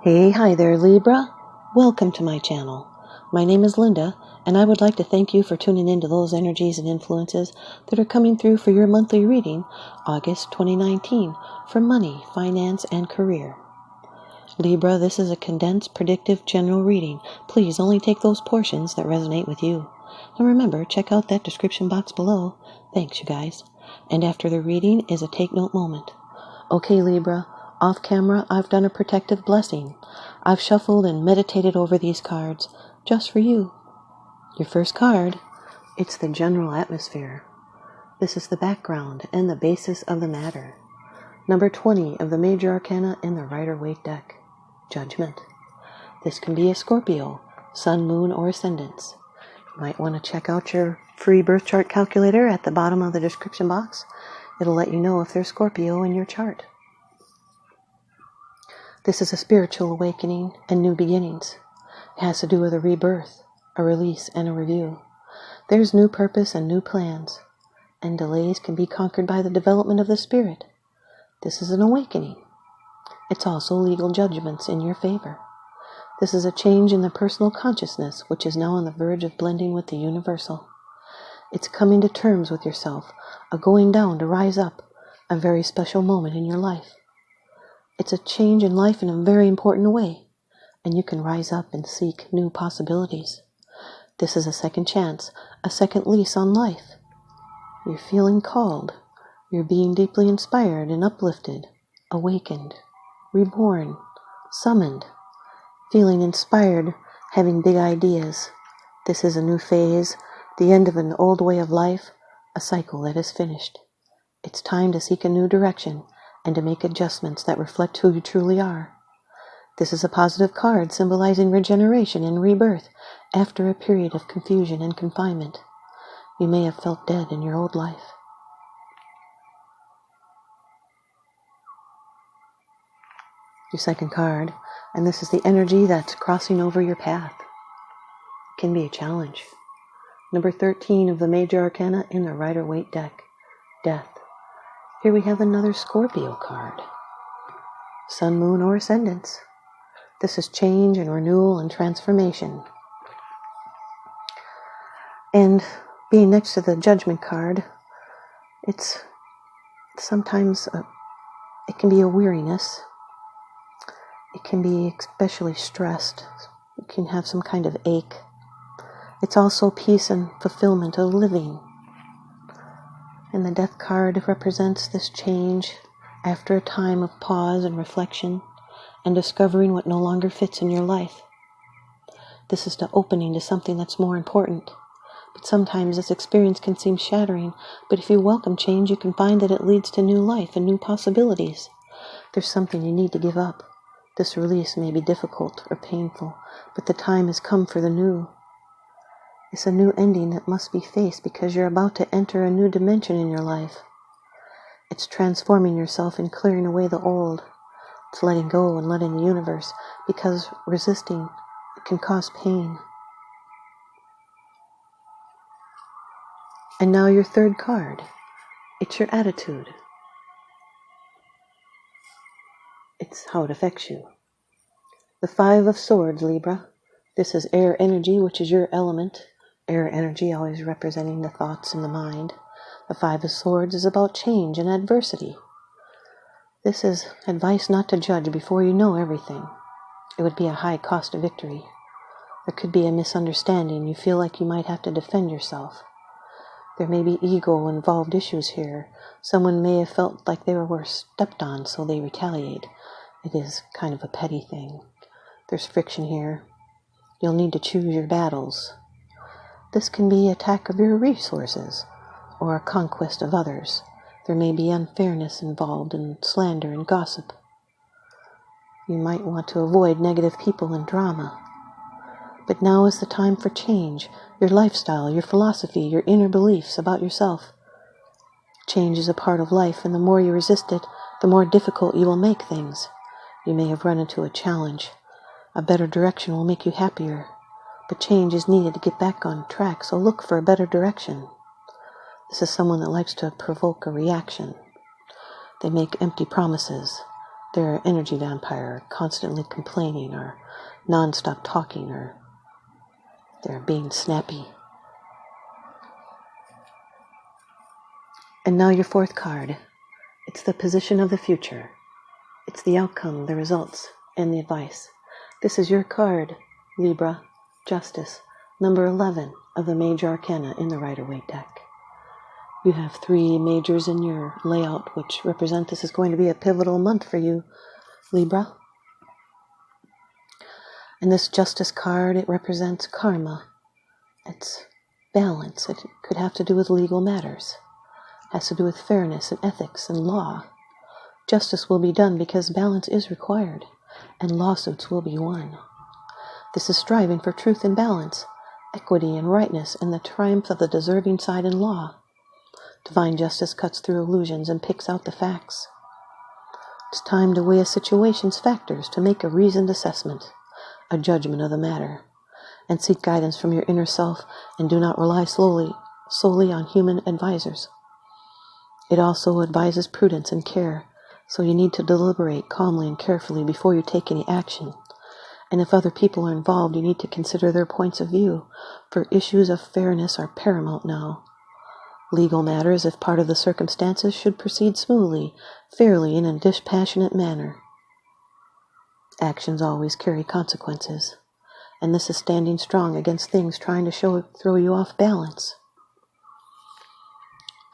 Hi there, Libra. Welcome to my channel. My name is Lynda, and I would like to thank you for tuning into those energies and influences that are coming through for your monthly reading, August 2019, for money, finance, and career. Libra, this is a condensed, predictive, general reading. Please only take those portions that resonate with you. And remember, check out that description box below. Thanks, you guys. And after the reading is a take note moment. Okay, Libra. Off camera, I've done a protective blessing. I've shuffled and meditated over these cards, just for you. Your first card, it's the general atmosphere. This is the background and the basis of the matter. Number 20 of the major arcana in the Rider-Waite deck, Judgment. This can be a Scorpio, Sun, Moon, or Ascendants. You might want to check out your free birth chart calculator at the bottom of the description box. It'll let you know if there's Scorpio in your chart. This is a spiritual awakening and new beginnings. It has to do with a rebirth, a release, and a review. There's new purpose and new plans, and delays can be conquered by the development of the spirit. This is an awakening. It's also legal judgments in your favor. This is a change in the personal consciousness, which is now on the verge of blending with the universal. It's coming to terms with yourself, a going down to rise up, a very special moment in your life. It's a change in life in a very important way, and you can rise up and seek new possibilities. This is a second chance, a second lease on life. You're feeling called. You're being deeply inspired and uplifted, awakened, reborn, summoned, feeling inspired, having big ideas. This is a new phase, the end of an old way of life, a cycle that is finished. It's time to seek a new direction and to make adjustments that reflect who you truly are. This is a positive card symbolizing regeneration and rebirth after a period of confusion and confinement. You may have felt dead in your old life. Your second card, and this is the energy that's crossing over your path. It can be a challenge. Number 13 of the major arcana in the Rider-Waite deck, Death. Here we have another Scorpio card. Sun, Moon, or Ascendants. This is change and renewal and transformation. And being next to the Judgment card, it's sometimes it can be a weariness. It can be especially stressed. It can have some kind of ache. It's also peace and fulfillment of living. And the Death card represents this change after a time of pause and reflection and discovering what no longer fits in your life. This is the opening to something that's more important. But sometimes this experience can seem shattering, but if you welcome change, you can find that it leads to new life and new possibilities. There's something you need to give up. This release may be difficult or painful, but the time has come for the new. It's a new ending that must be faced because you're about to enter a new dimension in your life. It's transforming yourself and clearing away the old. It's letting go and letting the universe, because resisting can cause pain. And now your third card. It's your attitude. It's how it affects you. The 5 of Swords, Libra. This is air energy, which is your element. Air energy always representing the thoughts and the mind. The 5 of Swords is about change and adversity. This is advice not to judge before you know everything. It would be a high cost of victory. There could be a misunderstanding. You feel like you might have to defend yourself. There may be ego-involved issues here. Someone may have felt like they were stepped on, so they retaliate. It is kind of a petty thing. There's friction here. You'll need to choose your battles. This can be attack of your resources or a conquest of others. There may be unfairness involved in slander and gossip. You might want to avoid negative people and drama. But now is the time for change, your lifestyle, your philosophy, your inner beliefs about yourself. Change is a part of life, and the more you resist it, the more difficult you will make things. You may have run into a challenge. A better direction will make you happier. But change is needed to get back on track, so look for a better direction. This is someone that likes to provoke a reaction. They make empty promises. they're an energy vampire, constantly complaining or non-stop talking, or they're being snappy. And now your fourth card. It's the position of the future. It's the outcome, the results, and the advice. This is your card, Libra, Justice, number 11 of the major arcana in the Rider-Waite deck. You have 3 majors in your layout, which represent this is going to be a pivotal month for you, Libra. And this Justice card, it represents karma. It's balance. It could have to do with legal matters. It has to do with fairness and ethics and law. Justice will be done because balance is required, and lawsuits will be won. This is striving for truth and balance, equity and rightness, and the triumph of the deserving side in law. Divine justice cuts through illusions and picks out the facts. It's time to weigh a situation's factors to make a reasoned assessment, a judgment of the matter, and seek guidance from your inner self, and do not rely solely on human advisors. It also advises prudence and care, so you need to deliberate calmly and carefully before you take any action. And if other people are involved, you need to consider their points of view, for issues of fairness are paramount now. Legal matters, if part of the circumstances, should proceed smoothly, fairly, in a dispassionate manner. Actions always carry consequences, and this is standing strong against things trying to throw you off balance.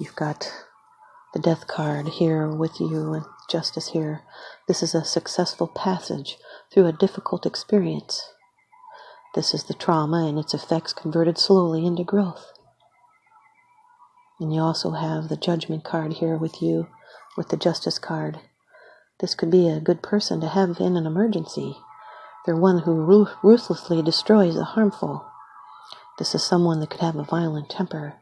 You've got the Death card here with you and Justice here. This is a successful passage through a difficult experience. This is the trauma and its effects converted slowly into growth. And you also have the Judgment card here with you, with the Justice card. This could be a good person to have in an emergency. They're one who ruthlessly destroys the harmful. This is someone that could have a violent temper,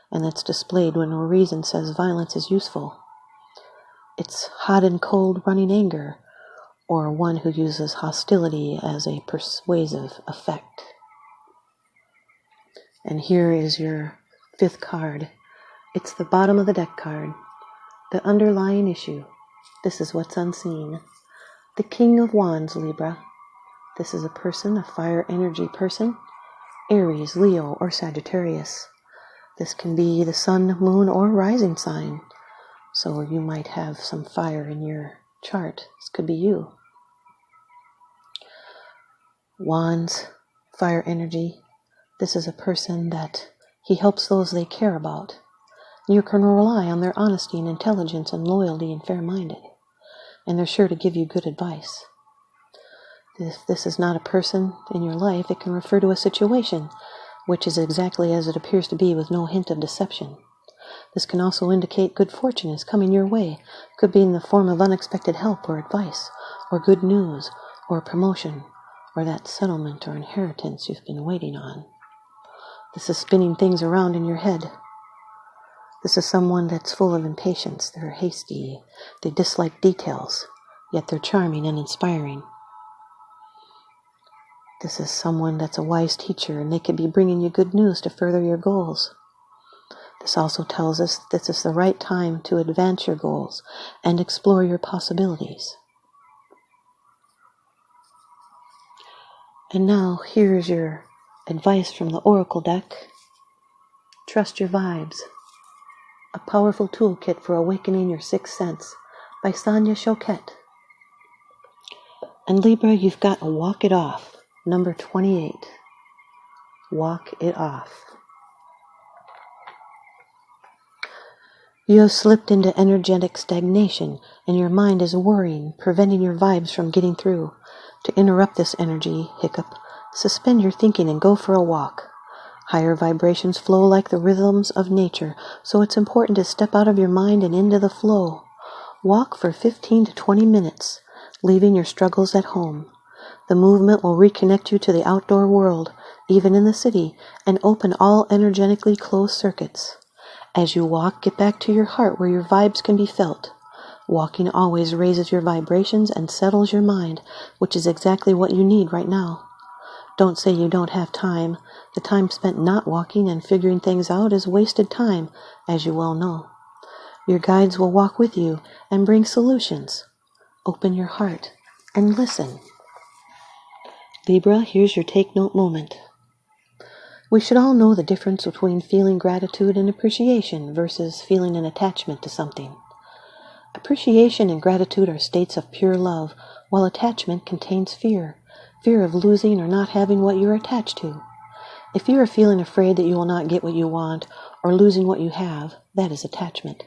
and that's displayed when reason says violence is useful. It's hot and cold running anger, or one who uses hostility as a persuasive effect. And here is your 5th card. It's the bottom of the deck card. The underlying issue. This is what's unseen. The King of Wands, Libra. This is a person, a fire energy person. Aries, Leo, or Sagittarius. This can be the sun, moon, or rising sign. So you might have some fire in your chart. This could be you. Wands, fire energy. This is a person that he helps those they care about. You can rely on their honesty and intelligence and loyalty and fair-minded. And they're sure to give you good advice. If this is not a person in your life, it can refer to a situation, which is exactly as it appears to be with no hint of deception. This can also indicate good fortune is coming your way. Could be in the form of unexpected help or advice, or good news, or promotion, or that settlement or inheritance you've been waiting on. This is spinning things around in your head. This is someone that's full of impatience. They're hasty. They dislike details, yet they're charming and inspiring. This is someone that's a wise teacher, and they could be bringing you good news to further your goals. This also tells us this is the right time to advance your goals and explore your possibilities. And now, here's your advice from the Oracle deck. Trust your vibes. A powerful toolkit for awakening your sixth sense by Sonia Choquette. And Libra, you've got a Walk It Off, number 28. Walk it off. You have slipped into energetic stagnation, and your mind is worrying, preventing your vibes from getting through. To interrupt this energy hiccup, suspend your thinking and go for a walk. Higher vibrations flow like the rhythms of nature, so it's important to step out of your mind and into the flow. Walk for 15 to 20 minutes, leaving your struggles at home. The movement will reconnect you to the outdoor world, even in the city, and open all energetically closed circuits. As you walk, get back to your heart where your vibes can be felt. Walking always raises your vibrations and settles your mind, which is exactly what you need right now. Don't say you don't have time. The time spent not walking and figuring things out is wasted time, as you well know. Your guides will walk with you and bring solutions. Open your heart and listen. Libra, here's your take note moment. We should all know the difference between feeling gratitude and appreciation versus feeling an attachment to something. Appreciation and gratitude are states of pure love, while attachment contains fear of losing or not having what you're attached to. If you are feeling afraid that you will not get what you want or losing what you have, that is attachment.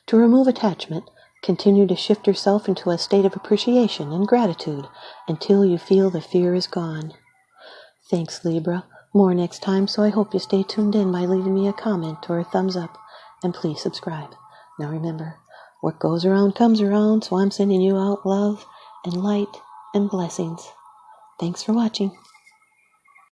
To remove attachment, continue to shift yourself into a state of appreciation and gratitude until you feel the fear is gone. Thanks, Libra. More next time, so I hope you stay tuned in by leaving me a comment or a thumbs up, and please subscribe. Now remember, what goes around comes around, so I'm sending you out love and light and blessings. Thanks for watching.